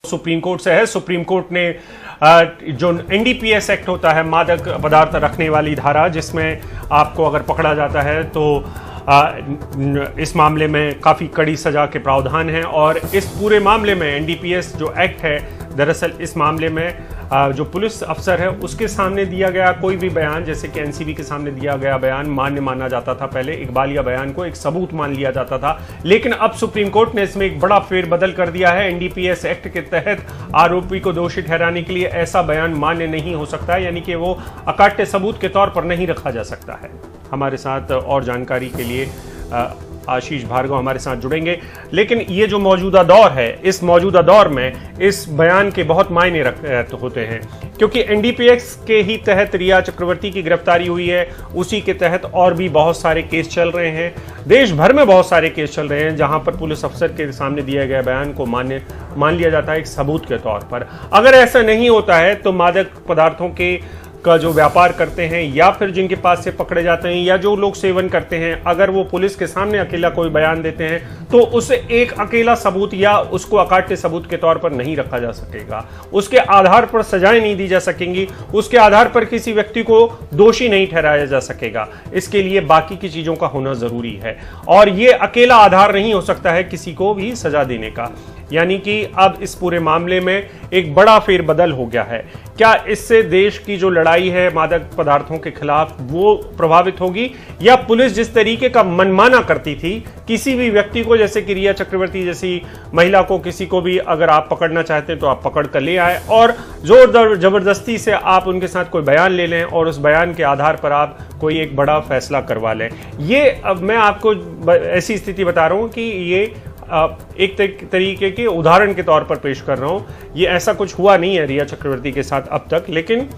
Supreme court से है। Supreme court ने जो एनडीपीएस एक्ट होता है, मादक पदार्थ रखने वाली धारा, जिसमें आपको अगर पकड़ा जाता है तो इस मामले में काफ़ी कड़ी सजा के प्रावधान हैं। और इस पूरे मामले में एनडीपीएस जो एक्ट है, दरअसल इस मामले में जो पुलिस अफसर है उसके सामने दिया गया कोई भी बयान, जैसे कि एनसीबी के सामने दिया गया बयान मान्य माना जाता था। पहले इकबालिया बयान को एक सबूत मान लिया जाता था, लेकिन अब सुप्रीम कोर्ट ने इसमें एक बड़ा फेरबदल कर दिया है। एनडीपीएस एक्ट के तहत आरोपी को दोषी ठहराने के लिए ऐसा बयान मान्य नहीं हो सकता है, यानी कि वो अकाट्य सबूत के तौर पर नहीं रखा जा सकता है। हमारे साथ और जानकारी के लिए आशीष भार्गव हमारे साथ जुड़ेंगे। लेकिन ये जो मौजूदा दौर है, इस मौजूदा दौर में इस बयान के बहुत मायने होते हैं, क्योंकि एनडीपीएस के ही तहत रिया चक्रवर्ती की गिरफ्तारी हुई है। उसी के तहत और भी बहुत सारे केस चल रहे हैं, देश भर में बहुत सारे केस चल रहे हैं, जहां पर पुलिस अफसर के सामने दिए गए बयान को मान लिया जाता है एक सबूत के तौर पर। अगर ऐसा नहीं होता है तो मादक पदार्थों का जो व्यापार करते हैं या फिर जिनके पास से पकड़े जाते हैं या जो लोग सेवन करते हैं, अगर वो पुलिस के सामने अकेला कोई बयान देते हैं तो उसे एक अकेला सबूत या उसको अकाट्य सबूत के तौर पर नहीं रखा जा सकेगा। उसके आधार पर सजाएं नहीं दी जा सकेंगी, उसके आधार पर किसी व्यक्ति को दोषी नहीं ठहराया जा सकेगा। इसके लिए बाकी की चीजों का होना जरूरी है, और ये अकेला आधार नहीं हो सकता है किसी को भी सजा देने का। यानी कि अब इस पूरे मामले में एक बड़ा फेरबदल हो गया है। क्या इससे देश की जो लड़ाई है मादक पदार्थों के खिलाफ वो प्रभावित होगी, या पुलिस जिस तरीके का मनमाना करती थी किसी भी व्यक्ति को, जैसे कि रिया चक्रवर्ती जैसी महिला को, किसी को भी अगर आप पकड़ना चाहते हैं तो आप पकड़ कर ले आए और जोर जबरदस्ती से आप उनके साथ कोई बयान ले लें और उस बयान के आधार पर आप कोई एक बड़ा फैसला करवा लें। ये अब मैं आपको ऐसी स्थिति बता रहा हूं कि ये एक तरीके के उदाहरण के तौर पर पेश कर रहा हूं। ये ऐसा कुछ हुआ नहीं है रिया चक्रवर्ती के साथ अब तक, लेकिन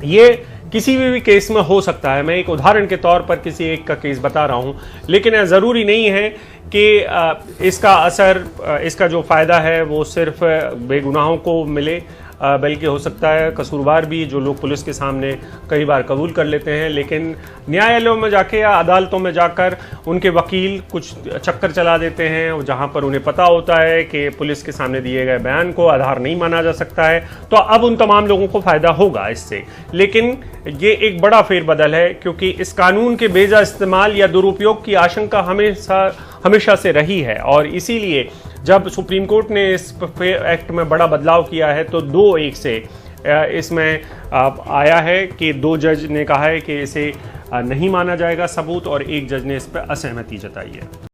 ये किसी भी केस में हो सकता है। मैं एक उदाहरण के तौर पर किसी एक का केस बता रहा हूं, लेकिन जरूरी नहीं है कि इसका असर, इसका जो फायदा है वो सिर्फ बेगुनाहों को मिले, बल्कि हो सकता है कसूरवार भी, जो लोग पुलिस के सामने कई बार कबूल कर लेते हैं, लेकिन न्यायालयों में जाके या अदालतों में जाकर उनके वकील कुछ चक्कर चला देते हैं, जहां पर उन्हें पता होता है कि पुलिस के सामने दिए गए बयान को आधार नहीं माना जा सकता है। तो अब उन तमाम लोगों को फायदा होगा इससे, लेकिन ये एक बड़ा फेरबदल है, क्योंकि इस कानून के बेजा इस्तेमाल या दुरुपयोग की आशंका हमेशा से रही है। और इसीलिए जब सुप्रीम कोर्ट ने इस एक्ट में बड़ा बदलाव किया है तो 2-1 से इसमें आया है कि 2 जज ने कहा है कि इसे नहीं माना जाएगा सबूत, और 1 जज ने इस पर असहमति जताई है।